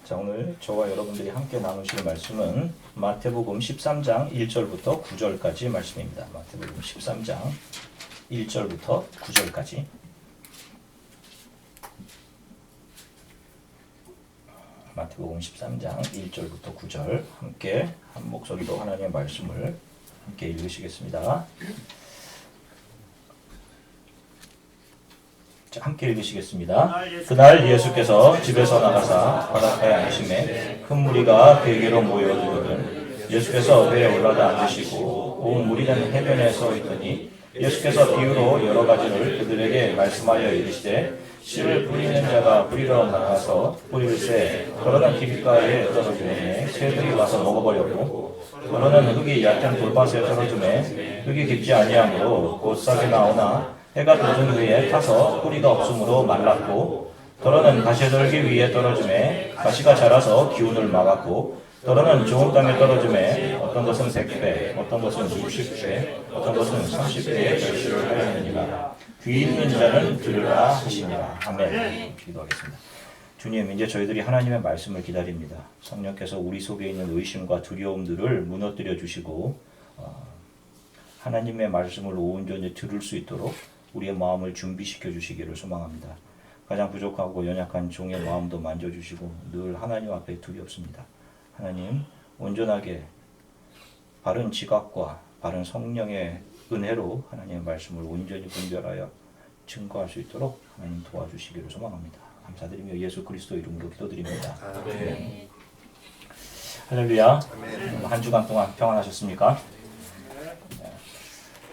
자, 오늘 저와 여러분들이 함께 나누실 말씀은 마태복음 13장 1절부터 9절까지 말씀입니다. 마태복음 13장 1절부터 9절까지. 마태복음 13장 1절부터 9절 함께 한 목소리로 하나님의 말씀을 함께 읽으시겠습니다. 함께 읽으시겠습니다. 그날 예수께서 집에서 나가사 바닷가에 앉으심에 큰 무리가 베개로 모여들거든 예수께서 배에 올라가 앉으시고 온 무리는 해변에 서 있더니 예수께서 비유로 여러 가지를 그들에게 말씀하여 이르시되 씨를 뿌리는 자가 뿌리러 나가서 뿌리를 새 그러는 길가에 떨어지매 새들이 와서 먹어버렸고 그러는 흙이 얕은 돌밭에 떨어지매 흙이 깊지 아니하므로 곧 싹이 나오나 해가 돋은 후에 타서 뿌리가 없으므로 말랐고 더러는 가시떨기 위에 떨어지매 가시가 자라서 기운을 막았고 더러는 좋은 땅에 떨어지매 어떤 것은 100배 어떤 것은 60배 어떤 것은 30배의 결실을 하였느니라. 귀 있는 자는 들으라 하시니라. 아멘. 기도하겠습니다. 주님, 이제 저희들이 하나님의 말씀을 기다립니다. 성령께서 우리 속에 있는 의심과 두려움들을 무너뜨려 주시고 하나님의 말씀을 온전히 들을 수 있도록 우리의 마음을 준비시켜 주시기를 소망합니다. 가장 부족하고 연약한 종의 마음도 만져주시고 늘 하나님 앞에 두렵습니다. 하나님, 온전하게 바른 지각과 바른 성령의 은혜로 하나님의 말씀을 온전히 분별하여 증거할 수 있도록 하나님 도와주시기를 소망합니다. 감사드리며 예수 그리스도 이름으로 기도드립니다. 아멘. 할렐루야. 한 주간 동안 평안하셨습니까?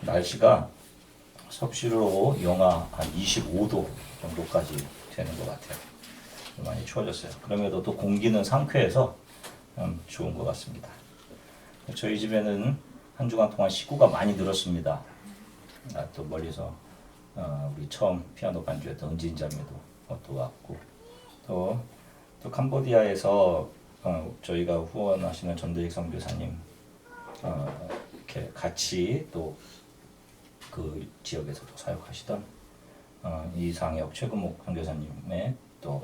날씨가 섭씨로 영하 한 25도 정도까지 되는 것 같아요. 많이 추워졌어요. 그럼에도 또 공기는 상쾌해서 좋은 것 같습니다. 저희 집에는 한 주간 동안 식구가 많이 늘었습니다. 또 멀리서 우리 처음 피아노 반주했던 은진 자매도 또 왔고 또 캄보디아에서 저희가 후원하시는 전대익 선교사님 이렇게 같이 또 그 지역에서도 사역하시던 이상혁 최금옥 선교사님의 또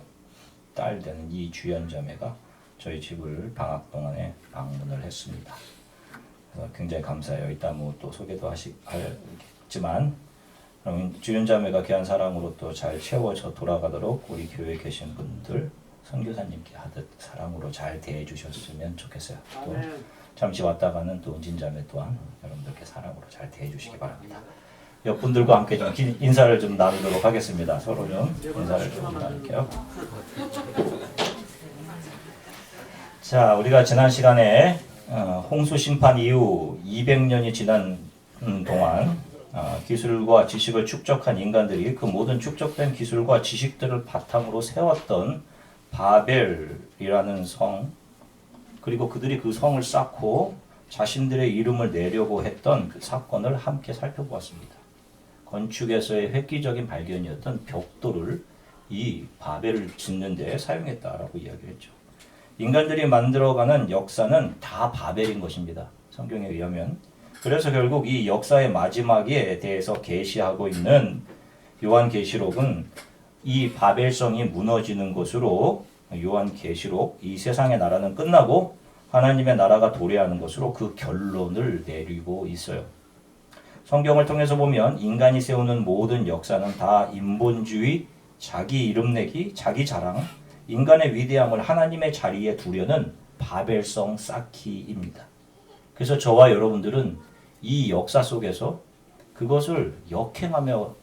딸 되는 이주연 자매가 저희 집을 방학 동안에 방문을 했습니다. 그래서 굉장히 감사해요. 이따 뭐 또 소개도 하겠지만 주연 자매가 귀한 사랑으로 또 잘 채워져 돌아가도록 우리 교회에 계신 분들 선교사님께 하듯 사랑으로 잘 대해 주셨으면 좋겠어요. 또 잠시 왔다가는 또 은진 자매 또한 여러분들께 사랑으로 잘 대해 주시기 바랍니다. 옆분들과 함께 좀 인사를 좀 나누도록 하겠습니다. 서로 좀 인사를 좀 나눌게요. 자, 우리가 지난 시간에 홍수 심판 이후 200년이 지난 동안 기술과 지식을 축적한 인간들이 그 모든 축적된 기술과 지식들을 바탕으로 세웠던 바벨이라는 성, 그리고 그들이 그 성을 쌓고 자신들의 이름을 내려고 했던 그 사건을 함께 살펴보았습니다. 건축에서의 획기적인 발견이었던 벽돌을 이 바벨을 짓는 데 사용했다라고 이야기했죠. 인간들이 만들어가는 역사는 다 바벨인 것입니다. 성경에 의하면. 그래서 결국 이 역사의 마지막에 대해서 계시하고 있는 요한계시록은 이 바벨성이 무너지는 것으로 요한계시록 이 세상의 나라는 끝나고 하나님의 나라가 도래하는 것으로 그 결론을 내리고 있어요. 성경을 통해서 보면 인간이 세우는 모든 역사는 다 인본주의, 자기 이름 내기, 자기 자랑, 인간의 위대함을 하나님의 자리에 두려는 바벨성 쌓기입니다. 그래서 저와 여러분들은 이 역사 속에서 그것을 역행하며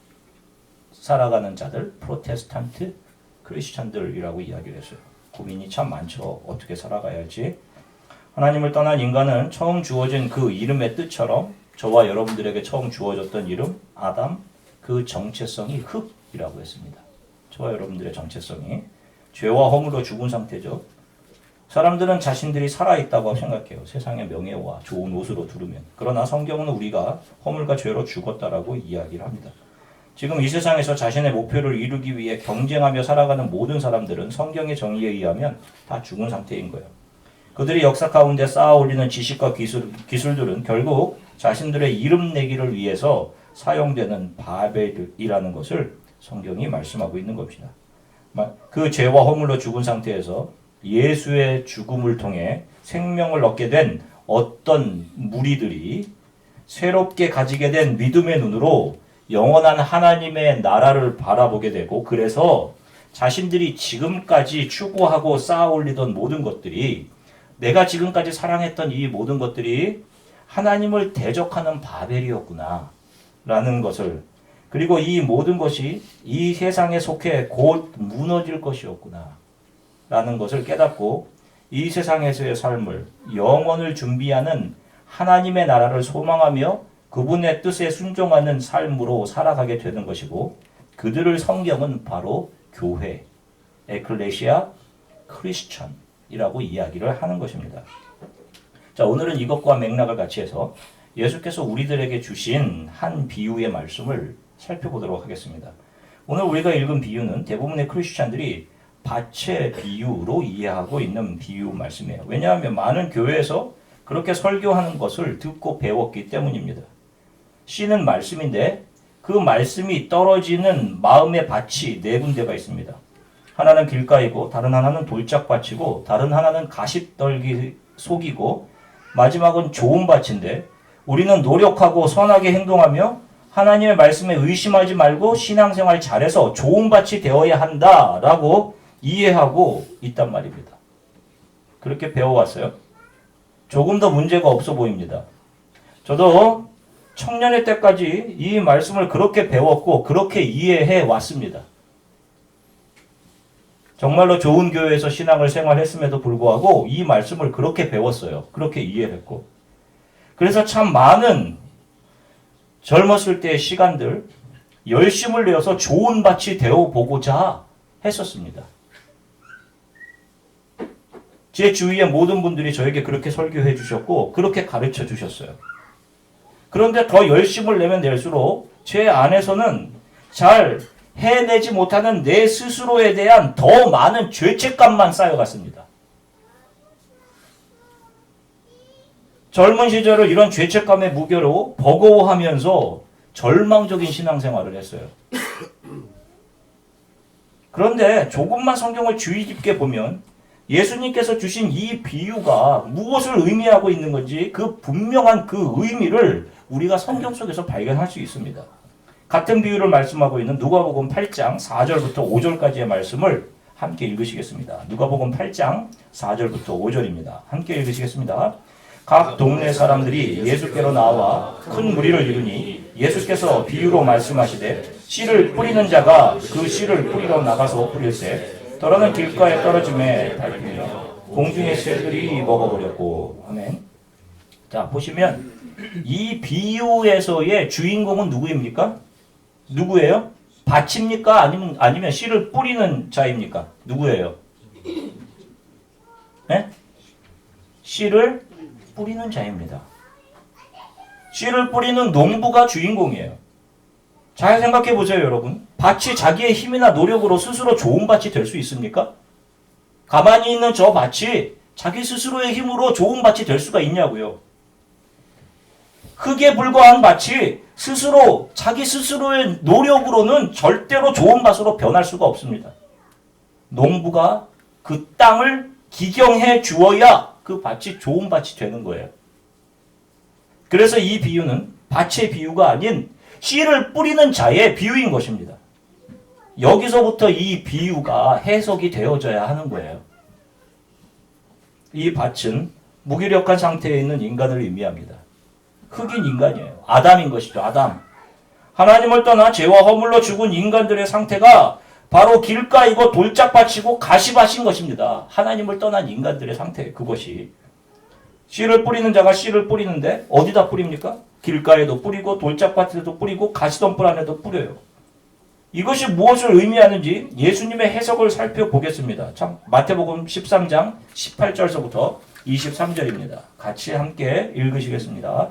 살아가는 자들, 프로테스탄트 크리스찬들이라고 이야기를 했어요. 고민이 참 많죠. 어떻게 살아가야 할지. 하나님을 떠난 인간은 처음 주어진 그 이름의 뜻처럼 저와 여러분들에게 처음 주어졌던 이름 아담, 그 정체성이 흙이라고 했습니다. 저와 여러분들의 정체성이 죄와 허물로 죽은 상태죠. 사람들은 자신들이 살아있다고 생각해요. 세상의 명예와 좋은 옷으로 두르면. 그러나 성경은 우리가 허물과 죄로 죽었다라고 이야기를 합니다. 지금 이 세상에서 자신의 목표를 이루기 위해 경쟁하며 살아가는 모든 사람들은 성경의 정의에 의하면 다 죽은 상태인 거예요. 그들이 역사 가운데 쌓아 올리는 지식과 기술들은 결국 자신들의 이름 내기를 위해서 사용되는 바벨이라는 것을 성경이 말씀하고 있는 겁니다. 그 죄와 허물로 죽은 상태에서 예수의 죽음을 통해 생명을 얻게 된 어떤 무리들이 새롭게 가지게 된 믿음의 눈으로 영원한 하나님의 나라를 바라보게 되고, 그래서 자신들이 지금까지 추구하고 쌓아 올리던 모든 것들이, 내가 지금까지 사랑했던 이 모든 것들이 하나님을 대적하는 바벨이었구나 라는 것을, 그리고 이 모든 것이 이 세상에 속해 곧 무너질 것이었구나 라는 것을 깨닫고, 이 세상에서의 삶을, 영원을 준비하는 하나님의 나라를 소망하며 그분의 뜻에 순종하는 삶으로 살아가게 되는 것이고, 그들을 성경은 바로 교회, 에클레시아 크리스천이라고 이야기를 하는 것입니다. 자, 오늘은 이것과 맥락을 같이 해서 예수께서 우리들에게 주신 한 비유의 말씀을 살펴보도록 하겠습니다. 오늘 우리가 읽은 비유는 대부분의 크리스천들이 밭의 비유로 이해하고 있는 비유 말씀이에요. 왜냐하면 많은 교회에서 그렇게 설교하는 것을 듣고 배웠기 때문입니다. 씨는 말씀인데 그 말씀이 떨어지는 마음의 밭이 네 군데가 있습니다. 하나는 길가이고, 다른 하나는 돌짝밭이고, 다른 하나는 가십떨기 속이고, 마지막은 좋은 밭인데, 우리는 노력하고 선하게 행동하며 하나님의 말씀에 의심하지 말고 신앙생활 잘해서 좋은 밭이 되어야 한다라고 이해하고 있단 말입니다. 그렇게 배워왔어요. 조금 더 문제가 없어 보입니다. 저도 청년의 때까지 이 말씀을 그렇게 배웠고 그렇게 이해해 왔습니다. 정말로 좋은 교회에서 신앙을 생활했음에도 불구하고 이 말씀을 그렇게 배웠어요. 그렇게 이해했고. 그래서 참 많은 젊었을 때의 시간들 열심을 내어서 좋은 밭이 되어보고자 했었습니다. 제 주위의 모든 분들이 저에게 그렇게 설교해 주셨고 그렇게 가르쳐 주셨어요. 그런데 더 열심을 내면 낼수록 제 안에서는 잘 해내지 못하는 내 스스로에 대한 더 많은 죄책감만 쌓여갔습니다. 젊은 시절을 이런 죄책감의 무게로 버거워하면서 절망적인 신앙생활을 했어요. 그런데 조금만 성경을 주의 깊게 보면 예수님께서 주신 이 비유가 무엇을 의미하고 있는 건지 그 분명한 그 의미를 우리가 성경 속에서 발견할 수 있습니다. 같은 비유를 말씀하고 있는 누가복음 8장 4절부터 5절까지의 말씀을 함께 읽으시겠습니다. 누가복음 8장 4절부터 5절입니다. 함께 읽으시겠습니다. 각 동네 사람들이 예수께로 나와 큰 무리를 이루니 예수께서 비유로 말씀하시되 씨를 뿌리는 자가 그 씨를 뿌리러 나가서 뿌릴새 떨어는 길가에 떨어짐에 밟히며 공중의 새들이 먹어버렸고. 아멘. 자, 보시면 이 비유에서의 주인공은 누구입니까? 누구예요? 밭입니까? 아니면 씨를 뿌리는 자입니까? 누구예요? 네? 씨를 뿌리는 자입니다. 씨를 뿌리는 농부가 주인공이에요. 잘 생각해 보세요, 여러분. 밭이 자기의 힘이나 노력으로 스스로 좋은 밭이 될 수 있습니까? 가만히 있는 저 밭이 자기 스스로의 힘으로 좋은 밭이 될 수가 있냐고요. 흙에 불과한 밭이 자기 스스로의 노력으로는 절대로 좋은 밭으로 변할 수가 없습니다. 농부가 그 땅을 기경해 주어야 그 밭이 좋은 밭이 되는 거예요. 그래서 이 비유는 밭의 비유가 아닌 씨를 뿌리는 자의 비유인 것입니다. 여기서부터 이 비유가 해석이 되어져야 하는 거예요. 이 밭은 무기력한 상태에 있는 인간을 의미합니다. 흑인 인간이에요. 아담인 것이죠. 아담. 하나님을 떠나 죄와 허물로 죽은 인간들의 상태가 바로 길가이고 돌짝밭이고 가시밭인 것입니다. 하나님을 떠난 인간들의 상태, 그것이. 씨를 뿌리는 자가 씨를 뿌리는데 어디다 뿌립니까? 길가에도 뿌리고 돌짝밭에도 뿌리고 가시덤불 안에도 뿌려요. 이것이 무엇을 의미하는지 예수님의 해석을 살펴보겠습니다. 참, 마태복음 13장 18절서부터 23절입니다. 같이 함께 읽으시겠습니다.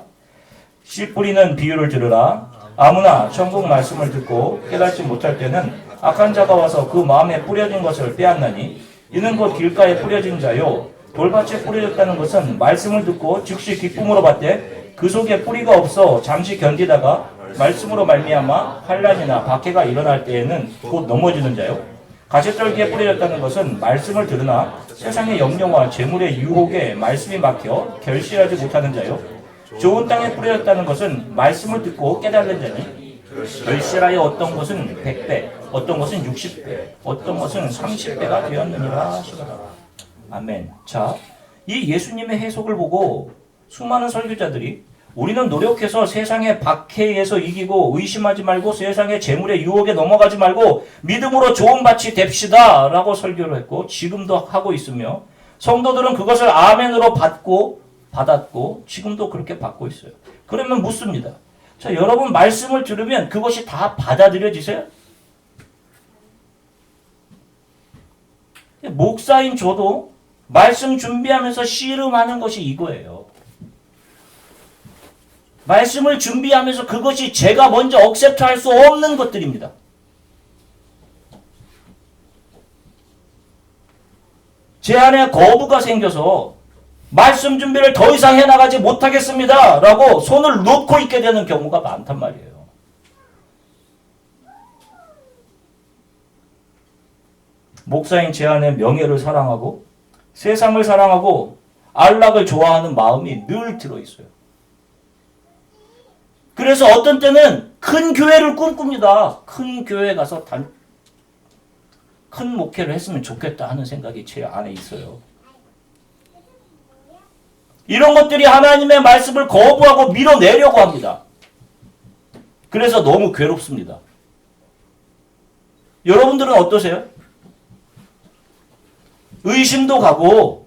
씨 뿌리는 비유를 들으라. 아무나 천국 말씀을 듣고 깨닫지 못할 때는 악한 자가 와서 그 마음에 뿌려진 것을 빼앗나니 이는 곧 길가에 뿌려진 자요 돌밭에 뿌려졌다는 것은 말씀을 듣고 즉시 기쁨으로 받되 그 속에 뿌리가 없어 잠시 견디다가 말씀으로 말미암아 환난이나 박해가 일어날 때에는 곧 넘어지는 자요 가시떨기에 뿌려졌다는 것은 말씀을 들으나 세상의 염려와 재물의 유혹에 말씀이 막혀 결실하지 못하는 자요. 좋은 땅에 뿌려졌다는 것은 말씀을 듣고 깨달는 자니 결실하여 어떤 것은 100배, 어떤 것은 60배, 어떤 것은 30배가 되었느니라 하시더라. 아멘. 자, 이 예수님의 해석을 보고 수많은 설교자들이 우리는 노력해서 세상의 박해에서 이기고 의심하지 말고 세상의 재물의 유혹에 넘어가지 말고 믿음으로 좋은 밭이 됩시다 라고 설교를 했고 지금도 하고 있으며 성도들은 그것을 아멘으로 받았고 지금도 그렇게 받고 있어요. 그러면 묻습니다. 자, 여러분 말씀을 들으면 그것이 다 받아들여지세요? 목사인 저도 말씀 준비하면서 씨름하는 것이 이거예요. 말씀을 준비하면서 그것이 제가 먼저 억셉트할 수 없는 것들입니다. 제 안에 거부가 생겨서 말씀 준비를 더 이상 해나가지 못하겠습니다 라고 손을 놓고 있게 되는 경우가 많단 말이에요. 목사인 제 안에 명예를 사랑하고 세상을 사랑하고 안락을 좋아하는 마음이 늘 들어있어요. 그래서 어떤 때는 큰 교회를 꿈꿉니다. 큰 교회에 가서 큰 목회를 했으면 좋겠다 하는 생각이 제 안에 있어요. 이런 것들이 하나님의 말씀을 거부하고 밀어내려고 합니다. 그래서 너무 괴롭습니다. 여러분들은 어떠세요? 의심도 가고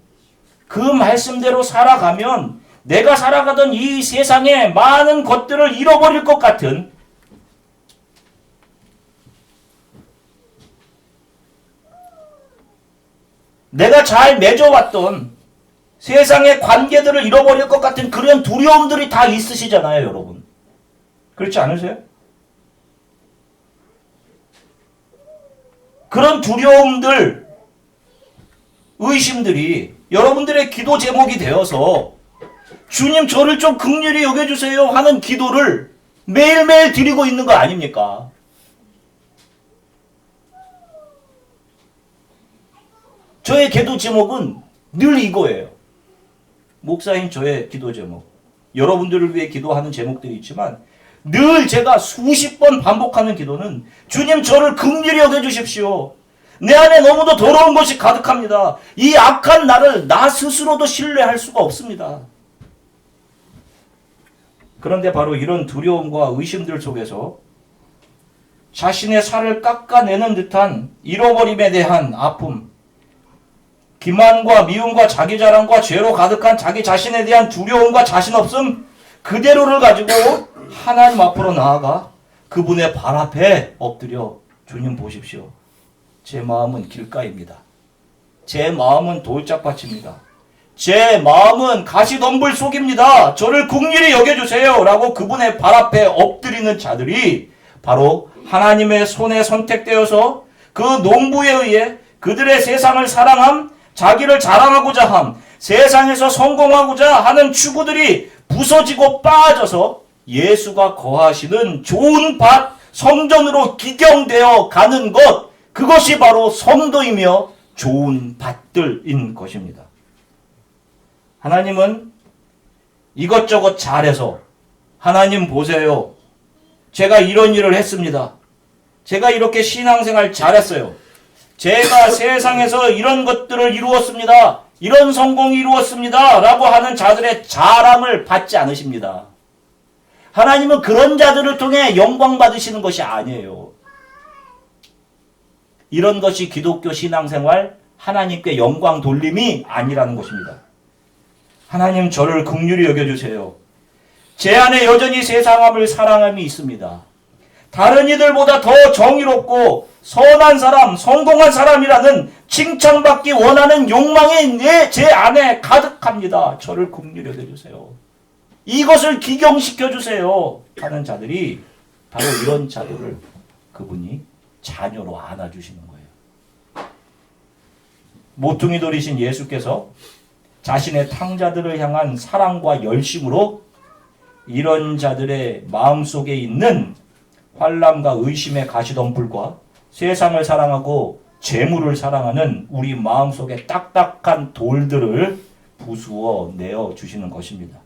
그 말씀대로 살아가면 내가 살아가던 이 세상에 많은 것들을 잃어버릴 것 같은 내가 잘 맺어왔던 세상의 관계들을 잃어버릴 것 같은 그런 두려움들이 다 있으시잖아요, 여러분. 그렇지 않으세요? 그런 두려움들, 의심들이 여러분들의 기도 제목이 되어서 주님 저를 좀 긍휼히 여겨주세요 하는 기도를 매일매일 드리고 있는 거 아닙니까? 저의 기도 제목은 늘 이거예요. 목사인 저의 기도 제목. 여러분들을 위해 기도하는 제목들이 있지만 늘 제가 수십 번 반복하는 기도는 주님 저를 긍휼히 여겨주십시오. 내 안에 너무도 더러운 것이 가득합니다. 이 악한 나를 나 스스로도 신뢰할 수가 없습니다. 그런데 바로 이런 두려움과 의심들 속에서 자신의 살을 깎아내는 듯한 잃어버림에 대한 아픔, 기만과 미움과 자기 자랑과 죄로 가득한 자기 자신에 대한 두려움과 자신 없음 그대로를 가지고 하나님 앞으로 나아가 그분의 발 앞에 엎드려 주님 보십시오. 제 마음은 길가입니다. 제 마음은 돌짝밭입니다. 제 마음은 가시덤불 속입니다. 저를 긍휼히 여겨주세요 라고 그분의 발 앞에 엎드리는 자들이 바로 하나님의 손에 선택되어서 그 농부에 의해 그들의 세상을 사랑함, 자기를 자랑하고자 함, 세상에서 성공하고자 하는 추구들이 부서지고 빠져서 예수가 거하시는 좋은 밭, 성전으로 기경되어 가는 것, 그것이 바로 성도이며 좋은 밭들인 것입니다. 하나님은 이것저것 잘해서 하나님 보세요. 제가 이런 일을 했습니다. 제가 이렇게 신앙생활 잘했어요. 제가 세상에서 이런 것들을 이루었습니다. 이런 성공을 이루었습니다. 라고 하는 자들의 자랑을 받지 않으십니다. 하나님은 그런 자들을 통해 영광 받으시는 것이 아니에요. 이런 것이 기독교 신앙생활, 하나님께 영광 돌림이 아니라는 것입니다. 하나님 저를 긍휼히 여겨주세요. 제 안에 여전히 세상함을 사랑함이 있습니다. 다른 이들보다 더 정의롭고 선한 사람, 성공한 사람이라는 칭찬받기 원하는 욕망이 제 안에 가득합니다. 저를 긍휼히 여겨주세요. 이것을 기경시켜주세요 하는 자들이 바로 이런 자들을 그분이 자녀로 안아주시는 거예요. 모퉁이 돌이신 예수께서 자신의 탕자들을 향한 사랑과 열심으로 이런 자들의 마음속에 있는 환난과 의심의 가시덤불과 세상을 사랑하고 재물을 사랑하는 우리 마음속에 딱딱한 돌들을 부수어 내어 주시는 것입니다.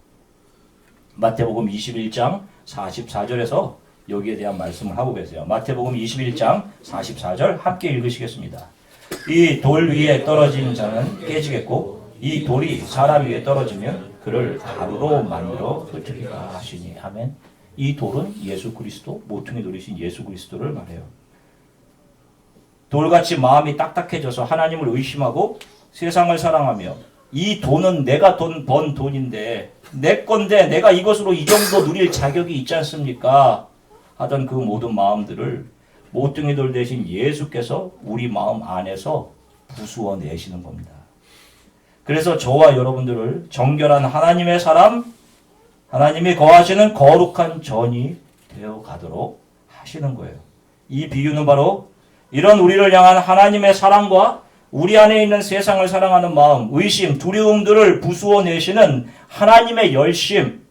마태복음 21장 44절에서 여기에 대한 말씀을 하고 계세요. 마태복음 21장 44절 함께 읽으시겠습니다. 이 돌 위에 떨어진 자는 깨지겠고 이 돌이 사람 위에 떨어지면 그를 가루로 만들어 흩으리라 하시니. 아멘. 이 돌은 예수 그리스도, 모퉁이 돌이신 예수 그리스도를 말해요. 돌같이 마음이 딱딱해져서 하나님을 의심하고 세상을 사랑하며 이 돈은 내가 번 돈인데 내 건데 내가 이것으로 이 정도 누릴 자격이 있지 않습니까? 하던 그 모든 마음들을 모퉁이 돌 대신 예수께서 우리 마음 안에서 부수어 내시는 겁니다. 그래서 저와 여러분들을 정결한 하나님의 사람, 하나님이 거하시는 거룩한 전이 되어 가도록 하시는 거예요. 이 비유는 바로 이런 우리를 향한 하나님의 사랑과 우리 안에 있는 세상을 사랑하는 마음, 의심, 두려움들을 부수어 내시는 하나님의 열심,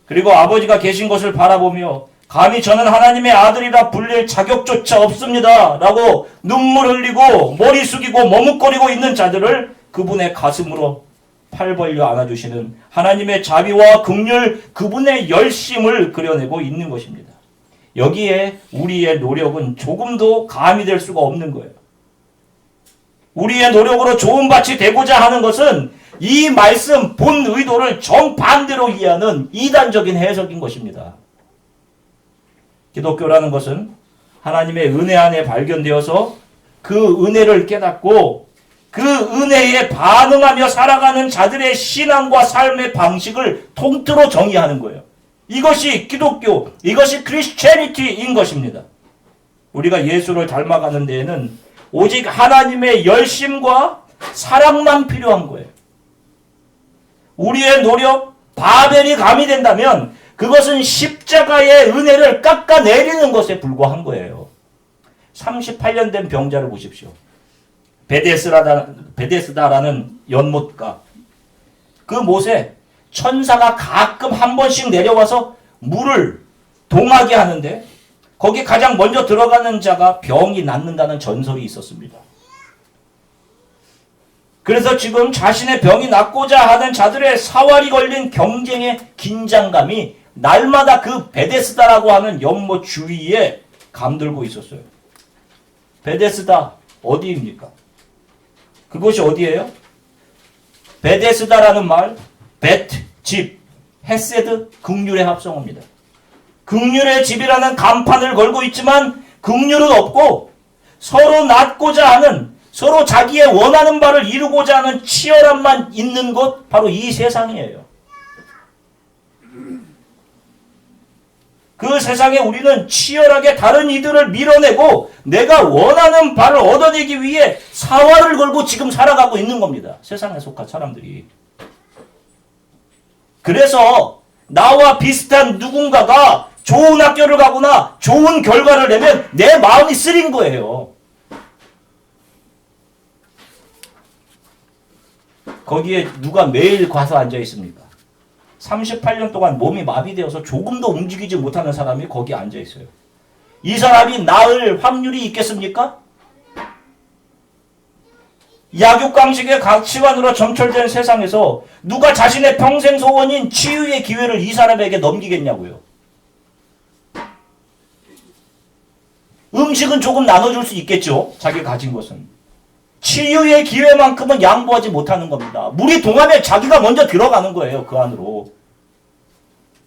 그리고 아버지가 계신 것을 바라보며 감히 저는 하나님의 아들이라 불릴 자격조차 없습니다 라고 눈물 흘리고 머리 숙이고 머뭇거리고 있는 자들을 그분의 가슴으로 팔 벌려 안아주시는 하나님의 자비와 긍휼, 그분의 열심을 그려내고 있는 것입니다. 여기에 우리의 노력은 조금도 감이 될 수가 없는 거예요. 우리의 노력으로 좋은 밭이 되고자 하는 것은 이 말씀 본 의도를 정반대로 이해하는 이단적인 해석인 것입니다. 기독교라는 것은 하나님의 은혜 안에 발견되어서 그 은혜를 깨닫고 그 은혜에 반응하며 살아가는 자들의 신앙과 삶의 방식을 통틀어 정의하는 거예요. 이것이 기독교, 이것이 크리스천리티인 것입니다. 우리가 예수를 닮아가는 데에는 오직 하나님의 열심과 사랑만 필요한 거예요. 우리의 노력, 바벨이 가미된다면 그것은 십자가의 은혜를 깎아내리는 것에 불과한 거예요. 38년 된 병자를 보십시오. 베데스다라는 연못가. 그 못에 천사가 가끔 한 번씩 내려와서 물을 동하게 하는데 거기 가장 먼저 들어가는 자가 병이 낫는다는 전설이 있었습니다. 그래서 지금 자신의 병이 낫고자 하는 자들의 사활이 걸린 경쟁의 긴장감이 날마다 그 베데스다라고 하는 연못 주위에 감돌고 있었어요. 베데스다 어디입니까? 그곳이 어디예요? 베데스다라는 말, 베트, 집, 헤세드, 긍휼의 합성어입니다. 긍휼의 집이라는 간판을 걸고 있지만 긍휼은 없고 서로 낳고자 하는, 서로 자기의 원하는 바를 이루고자 하는 치열함만 있는 곳, 바로 이 세상이에요. 그 세상에 우리는 치열하게 다른 이들을 밀어내고 내가 원하는 바를 얻어내기 위해 사활을 걸고 지금 살아가고 있는 겁니다. 세상에 속한 사람들이. 그래서 나와 비슷한 누군가가 좋은 학교를 가거나 좋은 결과를 내면 내 마음이 쓰린 거예요. 거기에 누가 매일 가서 앉아 있습니까? 38년 동안 몸이 마비되어서 조금도 움직이지 못하는 사람이 거기에 앉아 있어요. 이 사람이 나을 확률이 있겠습니까? 약육강식의 가치관으로 점철된 세상에서 누가 자신의 평생 소원인 치유의 기회를 이 사람에게 넘기겠냐고요. 음식은 조금 나눠줄 수 있겠죠. 자기가 가진 것은. 치유의 기회만큼은 양보하지 못하는 겁니다. 물이 동하면 자기가 먼저 들어가는 거예요. 그 안으로.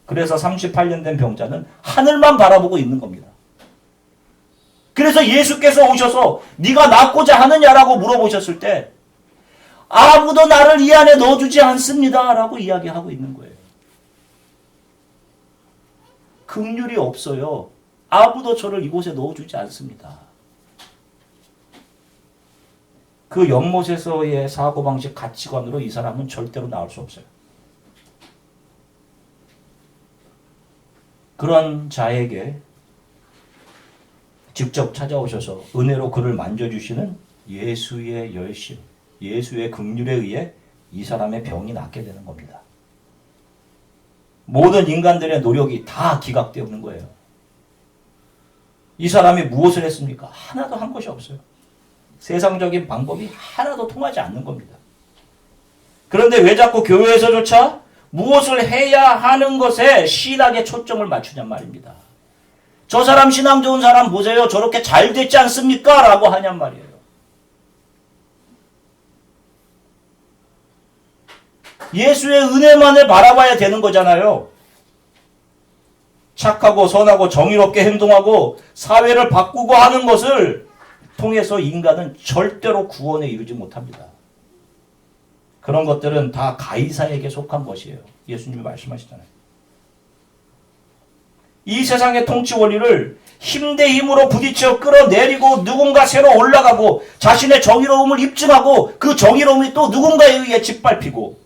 그래서 38년 된 병자는 하늘만 바라보고 있는 겁니다. 그래서 예수께서 오셔서 네가 낫고자 하느냐라고 물어보셨을 때 아무도 나를 이 안에 넣어주지 않습니다 라고 이야기하고 있는 거예요. 긍휼이 없어요. 아무도 저를 이곳에 넣어주지 않습니다. 그 연못에서의 사고방식 가치관으로 이 사람은 절대로 나올 수 없어요. 그런 자에게 직접 찾아오셔서 은혜로 그를 만져주시는 예수의 열심, 예수의 긍휼에 의해 이 사람의 병이 낫게 되는 겁니다. 모든 인간들의 노력이 다 기각되는 거예요. 이 사람이 무엇을 했습니까? 하나도 한 것이 없어요. 세상적인 방법이 하나도 통하지 않는 겁니다. 그런데 왜 자꾸 교회에서조차 무엇을 해야 하는 것에 신학에 초점을 맞추냔 말입니다. 저 사람 신앙 좋은 사람 보세요. 저렇게 잘 됐지 않습니까? 라고 하냔 말이에요. 예수의 은혜만을 바라봐야 되는 거잖아요. 착하고 선하고 정의롭게 행동하고 사회를 바꾸고 하는 것을 통해서 인간은 절대로 구원에 이르지 못합니다. 그런 것들은 다 가이사에게 속한 것이에요. 예수님이 말씀하시잖아요. 이 세상의 통치 원리를 힘 대 힘으로 부딪혀 끌어내리고 누군가 새로 올라가고 자신의 정의로움을 입증하고 그 정의로움이 또 누군가에 의해 짓밟히고,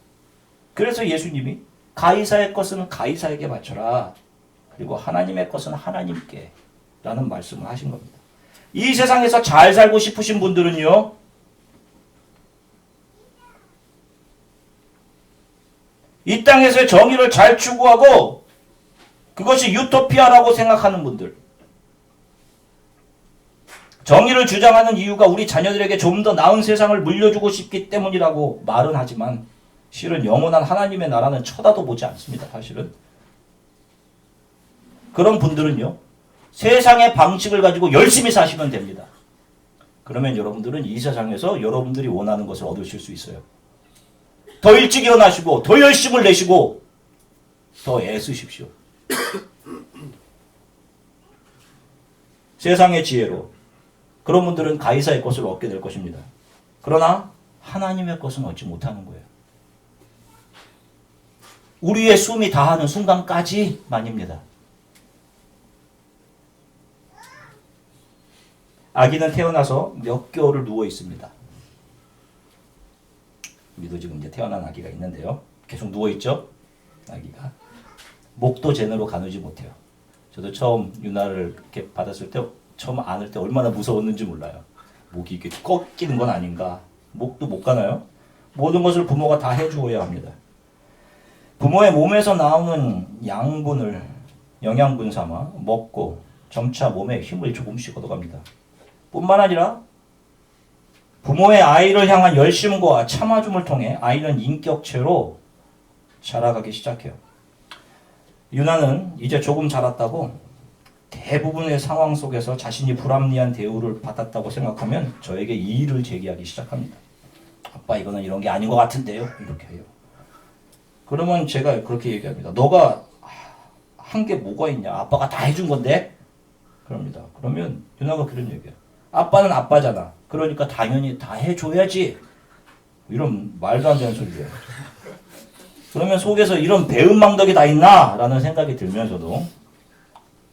그래서 예수님이 가이사의 것은 가이사에게 바쳐라. 그리고 하나님의 것은 하나님께 라는 말씀을 하신 겁니다. 이 세상에서 잘 살고 싶으신 분들은요, 이 땅에서의 정의를 잘 추구하고 그것이 유토피아라고 생각하는 분들, 정의를 주장하는 이유가 우리 자녀들에게 좀 더 나은 세상을 물려주고 싶기 때문이라고 말은 하지만 실은 영원한 하나님의 나라는 쳐다도 보지 않습니다. 사실은 그런 분들은요, 세상의 방식을 가지고 열심히 사시면 됩니다. 그러면 여러분들은 이 세상에서 여러분들이 원하는 것을 얻으실 수 있어요. 더 일찍 일어나시고 더 열심을 내시고 더 애쓰십시오. 세상의 지혜로 그런 분들은 가이사의 것을 얻게 될 것입니다. 그러나 하나님의 것은 얻지 못하는 거예요. 우리의 숨이 다하는 순간까지만입니다. 아기는 태어나서 몇 개월을 누워 있습니다. 우리도 지금 이제 태어난 아기가 있는데요. 계속 누워 있죠? 아기가. 목도 제대로 가누지 못해요. 저도 처음 유나를 이렇게 받았을 때, 처음 안을 때 얼마나 무서웠는지 몰라요. 목이 이렇게 꺾이는 건 아닌가. 목도 못 가나요? 모든 것을 부모가 다 해주어야 합니다. 부모의 몸에서 나오는 양분을 영양분 삼아 먹고 점차 몸에 힘을 조금씩 얻어갑니다. 뿐만 아니라 부모의 아이를 향한 열심과 참아줌을 통해 아이는 인격체로 자라가기 시작해요. 유나는 이제 조금 자랐다고 대부분의 상황 속에서 자신이 불합리한 대우를 받았다고 생각하면 저에게 이의를 제기하기 시작합니다. 아빠, 이거는 이런 게 아닌 것 같은데요? 이렇게 해요. 그러면 제가 그렇게 얘기합니다. 너가 한 게 뭐가 있냐? 아빠가 다 해준 건데? 그럽니다. 그러면 유나가 그런 얘기예요. 아빠는 아빠잖아. 그러니까 당연히 다 해줘야지. 이런 말도 안 되는 소리예요. 그러면 속에서 이런 배은망덕이 다 있나? 라는 생각이 들면서도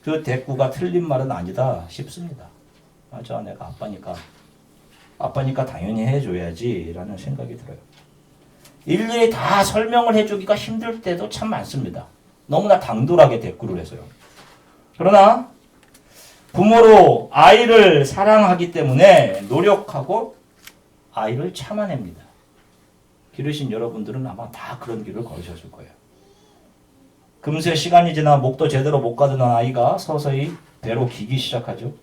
그 대꾸가 틀린 말은 아니다 싶습니다. 맞아, 내가 아빠니까 당연히 해줘야지 라는 생각이 들어요. 일일이 다 설명을 해주기가 힘들 때도 참 많습니다. 너무나 당돌하게 대꾸를 해서요. 그러나 부모로 아이를 사랑하기 때문에 노력하고 아이를 참아냅니다. 기르신 여러분들은 아마 다 그런 길을 걸으셨을 거예요. 금세 시간이 지나 목도 제대로 못 가던 아이가 서서히 배로 기기 시작하죠.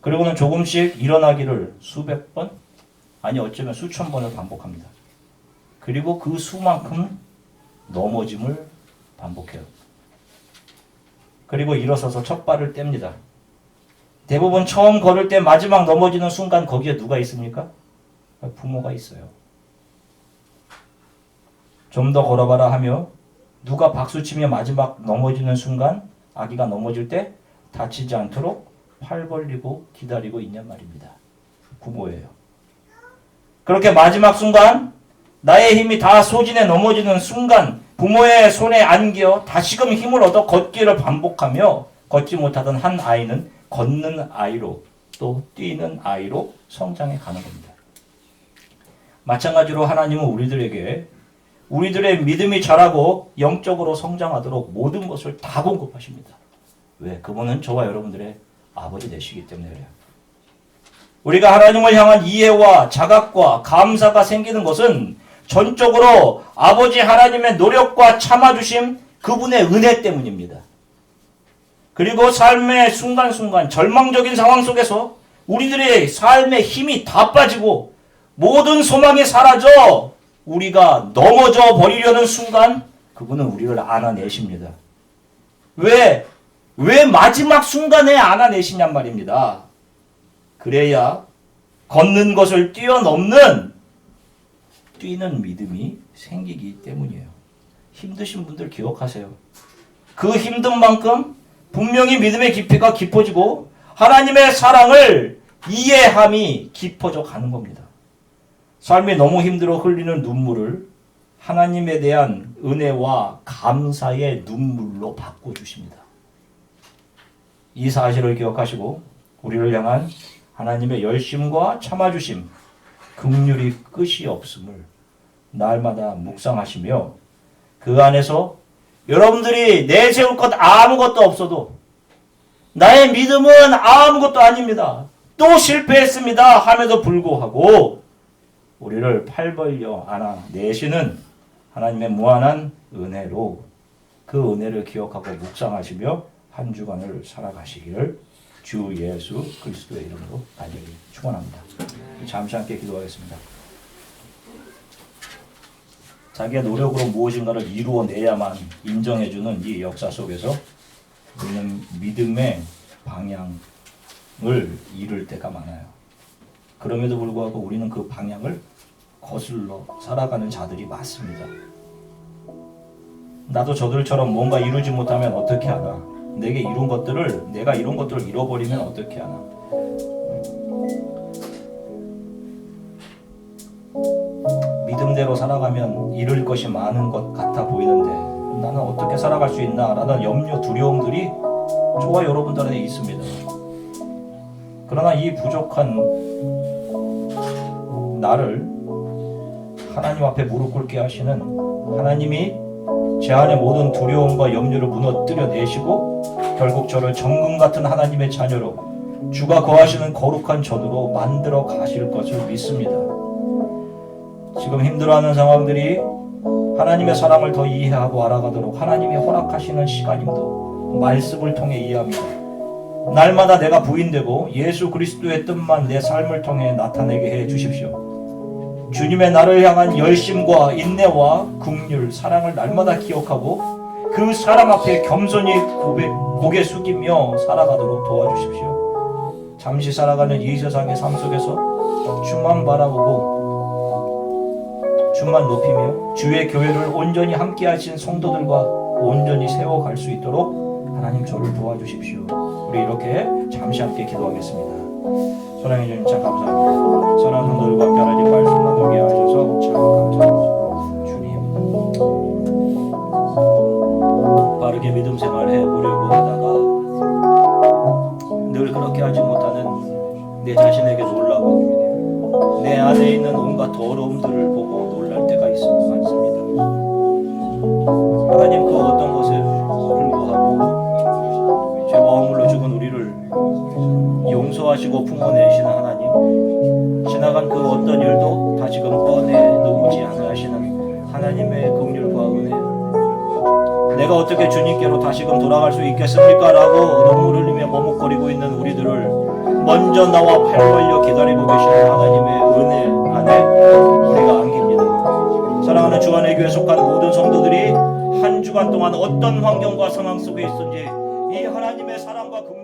그리고는 조금씩 일어나기를 수백 번, 아니 어쩌면 수천 번을 반복합니다. 그리고 그 수만큼 넘어짐을 반복해요. 그리고 일어서서 첫 발을 뗍니다. 대부분 처음 걸을 때 마지막 넘어지는 순간 거기에 누가 있습니까? 부모가 있어요. 좀 더 걸어봐라 하며 누가 박수치며 마지막 넘어지는 순간 아기가 넘어질 때 다치지 않도록 팔 벌리고 기다리고 있냔 말입니다. 부모예요. 그렇게 마지막 순간 나의 힘이 다 소진해 넘어지는 순간 부모의 손에 안겨 다시금 힘을 얻어 걷기를 반복하며 걷지 못하던 한 아이는 걷는 아이로 또 뛰는 아이로 성장해 가는 겁니다. 마찬가지로 하나님은 우리들의 믿음이 자라고 영적으로 성장하도록 모든 것을 다 공급하십니다. 왜? 그분은 저와 여러분들의 아버지 되시기 때문에 그래요. 우리가 하나님을 향한 이해와 자각과 감사가 생기는 것은 전적으로 아버지 하나님의 노력과 참아주심, 그분의 은혜 때문입니다. 그리고 삶의 순간순간 절망적인 상황 속에서 우리들의 삶의 힘이 다 빠지고 모든 소망이 사라져 우리가 넘어져 버리려는 순간 그분은 우리를 안아내십니다. 왜 마지막 순간에 안아내시냔 말입니다. 그래야 걷는 것을 뛰어넘는 뛰는 믿음이 생기기 때문이에요. 힘드신 분들 기억하세요. 그 힘든 만큼 분명히 믿음의 깊이가 깊어지고 하나님의 사랑을 이해함이 깊어져 가는 겁니다. 삶이 너무 힘들어 흘리는 눈물을 하나님에 대한 은혜와 감사의 눈물로 바꿔주십니다. 이 사실을 기억하시고 우리를 향한 하나님의 열심과 참아주심, 긍휼이 끝이 없음을 날마다 묵상하시며 그 안에서 여러분들이 내세울 것 아무것도 없어도 나의 믿음은 아무것도 아닙니다. 또 실패했습니다. 함에도 불구하고 우리를 팔 벌려 안아내시는 하나님의 무한한 은혜로 그 은혜를 기억하고 묵상하시며 한 주간을 살아가시기를 주 예수 그리스도의 이름으로 간절히 축원합니다. 잠시 함께 기도하겠습니다. 자기의 노력으로 무엇인가를 이루어내야만 인정해주는 이 역사 속에서 우리는 믿음의 방향을 잃을 때가 많아요. 그럼에도 불구하고 우리는 그 방향을 거슬러 살아가는 자들이 많습니다. 나도 저들처럼 뭔가 이루지 못하면 어떻게 하나? 내가 이룬 것들을 잃어버리면 어떻게 하나? 믿음대로 살아가면 잃을 것이 많은 것 같아 보이는데 나는 어떻게 살아갈 수 있나? 라는 염려, 두려움들이 저와 여러분들 안에 있습니다. 그러나 이 부족한 나를 하나님 앞에 무릎 꿇게 하시는 하나님이 제 안의 모든 두려움과 염려를 무너뜨려 내시고 결국 저를 정금 같은 하나님의 자녀로 주가 거하시는 거룩한 전으로 만들어 가실 것을 믿습니다. 지금 힘들어하는 상황들이 하나님의 사랑을 더 이해하고 알아가도록 하나님이 허락하시는 시간임도 말씀을 통해 이해합니다. 날마다 내가 부인되고 예수 그리스도의 뜻만 내 삶을 통해 나타내게 해 주십시오. 주님의 나를 향한 열심과 인내와 긍휼, 사랑을 날마다 기억하고 그 사랑 앞에 겸손히 고개 숙이며 살아가도록 도와주십시오. 잠시 살아가는 이 세상의 삶 속에서 주만 바라보고 주만 높이며 주의 교회를 온전히 함께 하신 성도들과 온전히 세워갈 수 있도록 하나님 저를 도와주십시오. 우리 이렇게 잠시 함께 기도하겠습니다. 사랑해 주님 참 감사합니다. 선한 성도들과 함께 하나님 말씀 나누게 하셔서 참 감사합니다. 주님 빠르게 믿음 생활해 보려고 하다가 늘 그렇게 하지 못하는 내 자신에게 놀라고 내 안에 있는 온갖 더러움들을 보고 놀랄 때가 많습니다. 하나님 그 어떤 것에 불구하고 죄와 허물로 죽은 우리를 용서하시고 품어내시는 하나님, 지나간 그 어떤 일도 다시금 꺼내놓지 않아 하시는 하나님의 긍휼과 은혜, 내가 어떻게 주님께로 다시금 돌아갈 수 있겠습니까? 라고 눈물 흘리며 머뭇거리고 있는 우리들을 먼저 나와 팔 벌려 기다리고 계시는 하나님의 은혜 안에 우리가 안깁니다. 사랑하는 주안의 교회에 속한 모든 성도들이 한 주간 동안 어떤 환경과 상황 속에 있든지 이 하나님의 사랑과 긍휼